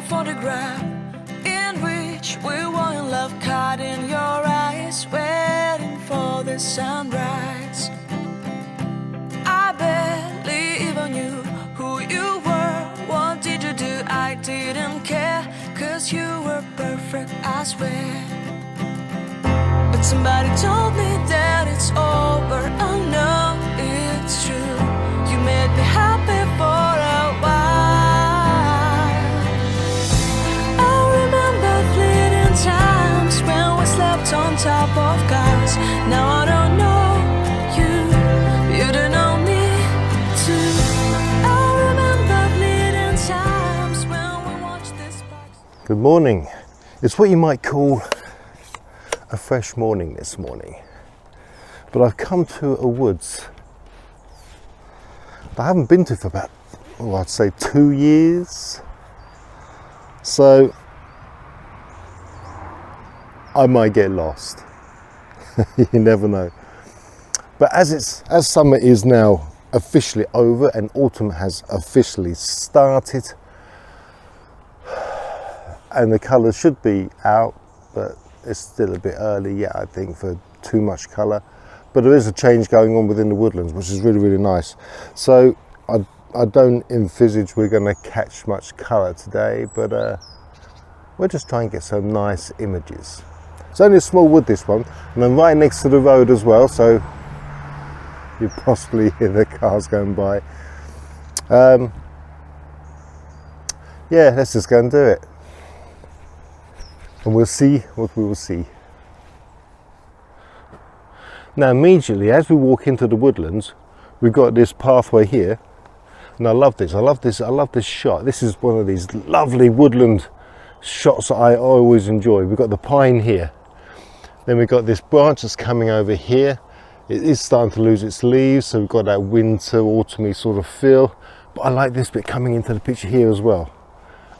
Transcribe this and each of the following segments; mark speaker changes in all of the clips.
Speaker 1: photograph in which we were in love, caught in your eyes, waiting for the sunrise. I barely even knew who you were. What did you do? I didn't care, 'cause you were perfect, I swear. But somebody told me that it's over. Oh no, it's true. You made me happy for a while. I remember fleeting times when we slept on top of cars. Now I don't know you, you don't know me too. I remember fleeting times when we watched this box.
Speaker 2: Good morning. It's what you might call a fresh morning this morning, but I've come to a woods that I haven't been to for about, I'd say 2 years, so I might get lost. You never know. But as summer is now officially over and autumn has officially started, and the colours should be out, but it's still a bit early yet, I think, for too much colour. But there is a change going on within the woodlands, which is really, really nice. So I don't envisage we're going to catch much colour today, but we'll just try and get some nice images. It's only a small wood, this one, and I'm right next to the road as well, so you possibly hear the cars going by. Yeah, let's just go and do it. And we'll see what we will see. Now immediately as we walk into the woodlands, we've got this pathway here, and I love this shot. This is one of these lovely woodland shots that I always enjoy. We've got the pine here, then we've got this branch that's coming over here. It is starting to lose its leaves, so we've got that winter, autumny sort of feel, but I like this bit coming into the picture here as well,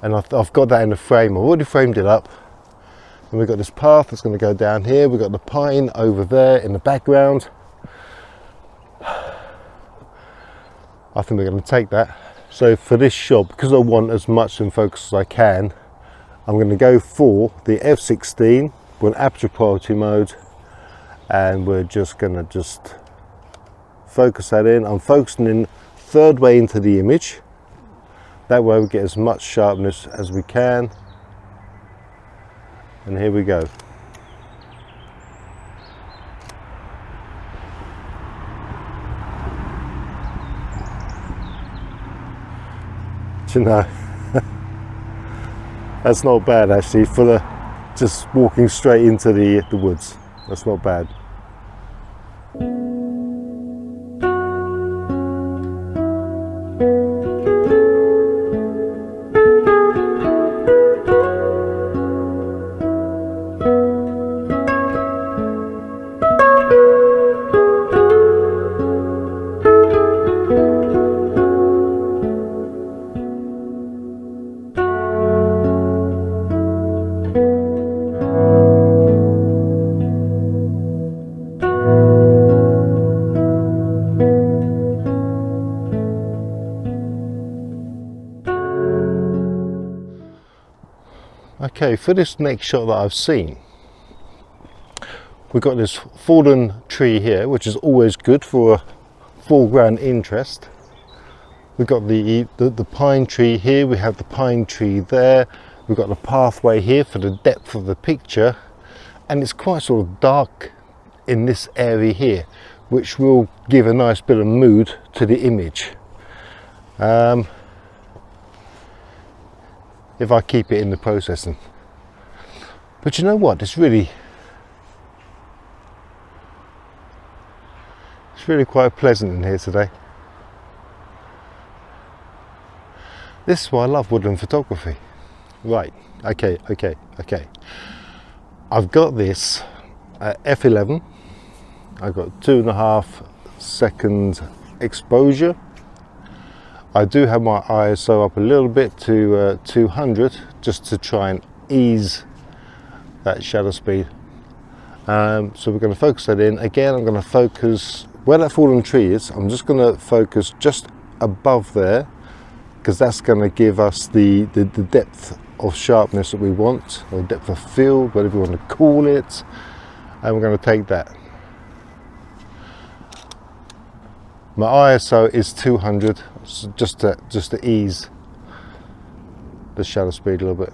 Speaker 2: and I've got that in the frame. I've already framed it up. And we've got this path that's going to go down here. We've got the pine over there in the background. I think we're going to take that. So for this shot, because I want as much in focus as I can, I'm going to go for the f16 with aperture priority mode, and we're just going to focus that in. I'm focusing in third way into the image. That way we get as much sharpness as we can. And here we go. Do you know, that's not bad actually for the just walking straight into the woods. That's not bad. Okay, for this next shot that I've seen, we've got this fallen tree here, which is always good for a foreground interest. We've got the pine tree here, we have the pine tree there, we've got the pathway here for the depth of the picture, and it's quite sort of dark in this area here, which will give a nice bit of mood to the image. If I keep it in the processing. But you know what, it's really quite pleasant in here today. This is why I love woodland photography. Right, okay. I've got this at f11. I've got 2.5 second exposure. I do have my ISO up a little bit to 200 just to try and ease that shutter speed. So we're going to focus that in. Again, I'm going to focus where that fallen tree is. I'm just going to focus just above there, because that's going to give us the depth of sharpness that we want, or depth of field, whatever you want to call it, and we're going to take that. My ISO is 200, just to ease the shutter speed a little bit.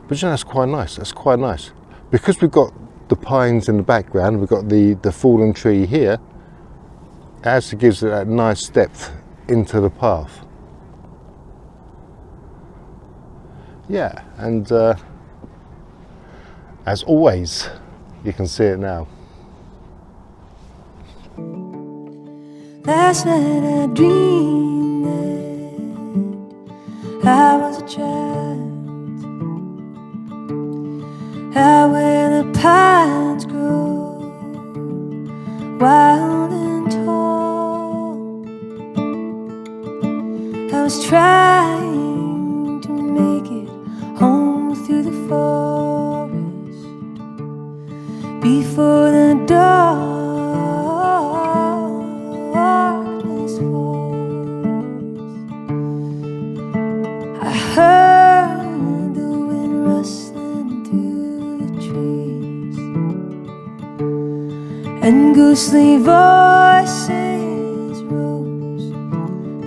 Speaker 2: But you know, that's quite nice. That's quite nice because we've got the pines in the background. We've got the fallen tree here. It actually gives it that nice depth into the path. Yeah, and as always, you can see it now.
Speaker 1: Last night I dreamed that I was a child, out where the pines grow wild and tall. I was trying to make it home through the forest before the darkness falls. I heard the wind rustling through the trees and ghostly voices rose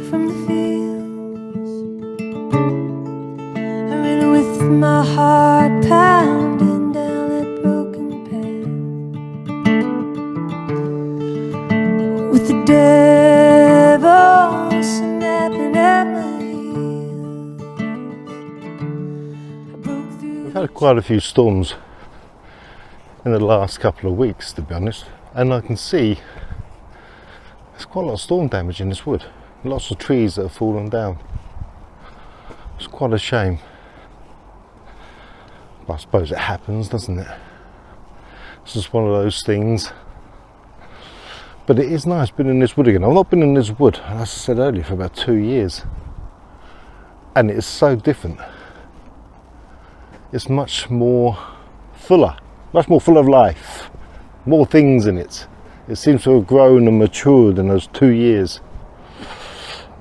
Speaker 1: from the fields. I ran with my heart pounding down that broken path, with the devil snapping at my heels. I broke through.
Speaker 2: We've had quite a few storms in the last couple of weeks, to be honest, and I can see there's quite a lot of storm damage in this wood. Lots of trees that have fallen down. It's quite a shame. But I suppose it happens, doesn't it? It's just one of those things. But it is nice being in this wood again. I've not been in this wood, as I said earlier, for about 2 years. And it is so different. It's much more fuller, much more full of life. More things in it. It seems to have grown and matured in those 2 years.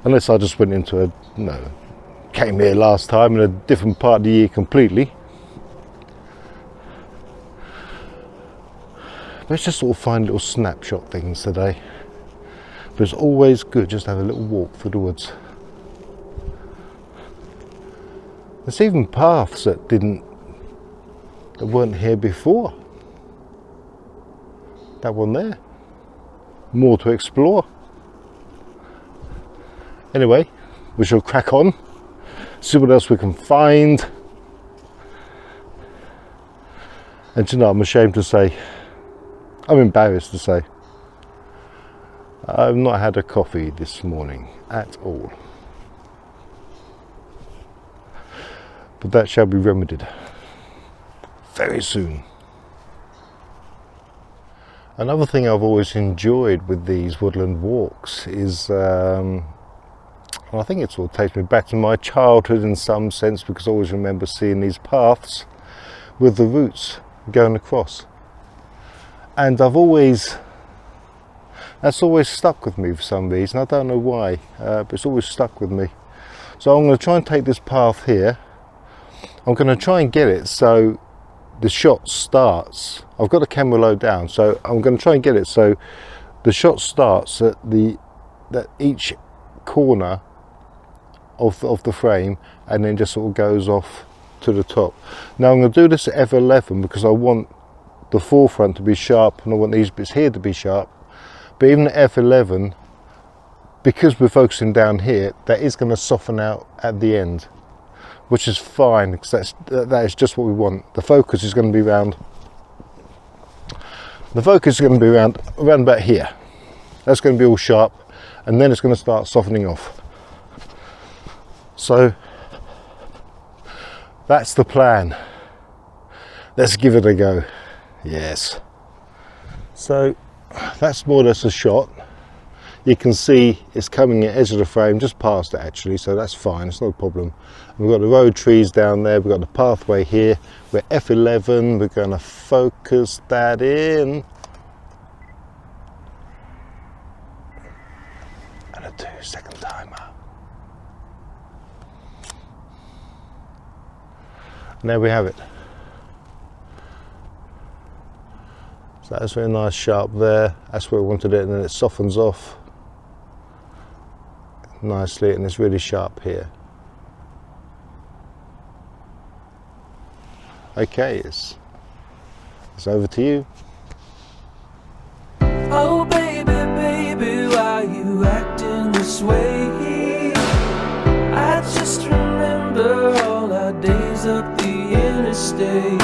Speaker 2: Unless I just went into a, came here last time in a different part of the year completely. Let's just sort of find little snapshot things today. But it's always good just to have a little walk through the woods. There's even paths that weren't here before. That one there. More to explore. Anyway, we shall crack on, see what else we can find. And you know, I'm ashamed to say, I'm embarrassed to say, I've not had a coffee this morning at all. But that shall be remedied very soon. Another thing I've always enjoyed with these woodland walks is, I think it sort of takes me back to my childhood in some sense, because I always remember seeing these paths with the roots going across. And that's always stuck with me for some reason. I don't know why, but it's always stuck with me. So I'm going to try and take this path here. I'm going to try and get it so the shot starts. I've got the camera low down, so I'm going to try and get it so the shot starts at each corner of the frame, and then just sort of goes off to the top. Now I'm going to do this at f11 because I want the forefront to be sharp and I want these bits here to be sharp. But even at f11, because we're focusing down here, that is going to soften out at the end, which is fine, because that is just what we want. The focus is going to be around. The focus is going to be around about here. That's going to be all sharp, and then it's going to start softening off. So that's the plan. Let's give it a go. Yes. So that's more or less a shot. You can see it's coming at the edge of the frame, just past it actually, so that's fine, it's no problem. We've got the road trees down there, we've got the pathway here. We're f11, we're going to focus that in. And a 2-second timer. And there we have it. So that's very nice sharp there. That's where we wanted it, and then it softens off nicely, and it's really sharp here. Okay, it's over to you.
Speaker 3: Oh baby, baby, why you acting this way? I just remember all our days up the interstate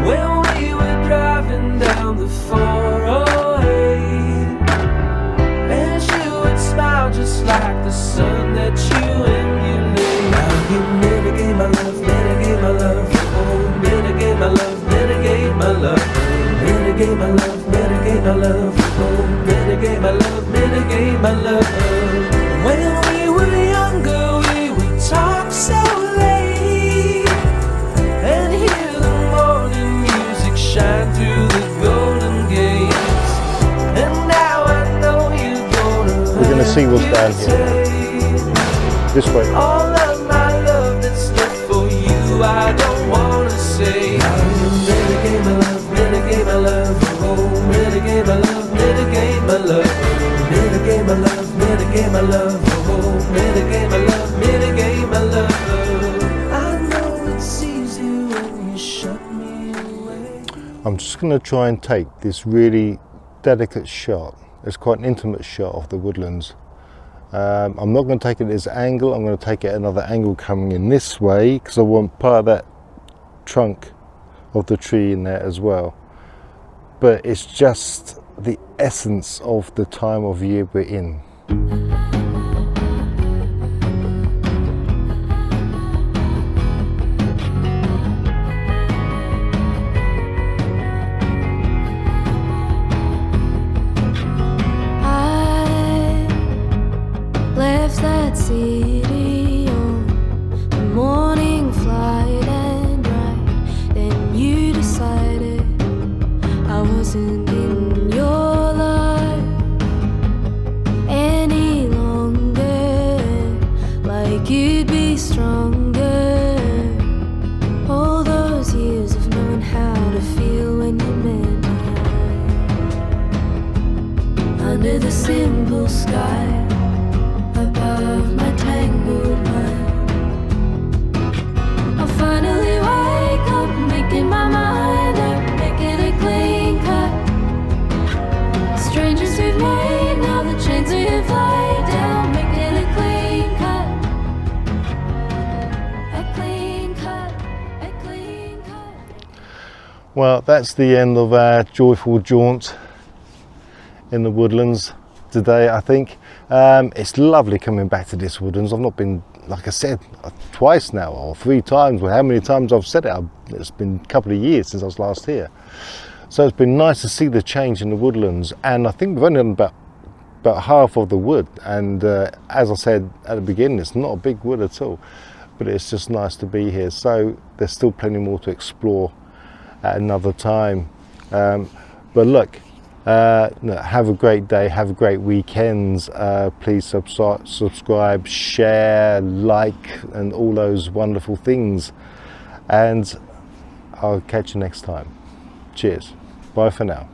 Speaker 3: when we were driving down the 408, and you would smile just like the sun that you emulate. Now you mitigate my love, mitigate my love, oh mitigate my love, mitigate my love, mitigate my love, mitigate my love, oh mitigate my love, mitigate my love. When we were younger, we would talk so late and hear the morning music shine through the golden gates. And now I know you're
Speaker 2: We're gonna see what's down here. This way.
Speaker 3: all of my love that's left for you, I don't wanna say. Mitigate my love, mitigate my love, oh mitigate my love, mitigate my love, mitigate my love, mitigate my love, oh mitigate my love, mitigate my love. I know it's easy when you shut me away.
Speaker 2: I'm just going to try and take this really delicate shot. It's quite an intimate shot of the woodlands. I'm not going to take it at this angle. I'm going to take it at another angle coming in this way, because I want part of that trunk of the tree in there as well. But it's just the essence of the time of year we're in.
Speaker 4: Left that city on the morning flight, and right then you decided I wasn't in your life any longer, like you'd be stronger. All those years of knowing how to feel when you met me, under the simple sky, above my tangled mind. I'll finally wake up, making my mind up, making a clean cut. Strangers we've made, now the chains we've laid down, making a clean cut. A clean cut, a clean cut.
Speaker 2: Well, that's the end of our joyful jaunt in the woodlands today, I think. It's lovely coming back to this woodlands. I've not been, like I said, twice now, or 3 times, or how many times I've said it. It's been a couple of years since I was last here. So it's been nice to see the change in the woodlands, and I think we've only done about half of the wood, and as I said at the beginning, it's not a big wood at all, but it's just nice to be here. So there's still plenty more to explore at another time. But look, have a great day, have a great weekend. Please subscribe, share, like, and all those wonderful things, and I'll catch you next time. Cheers, bye for now.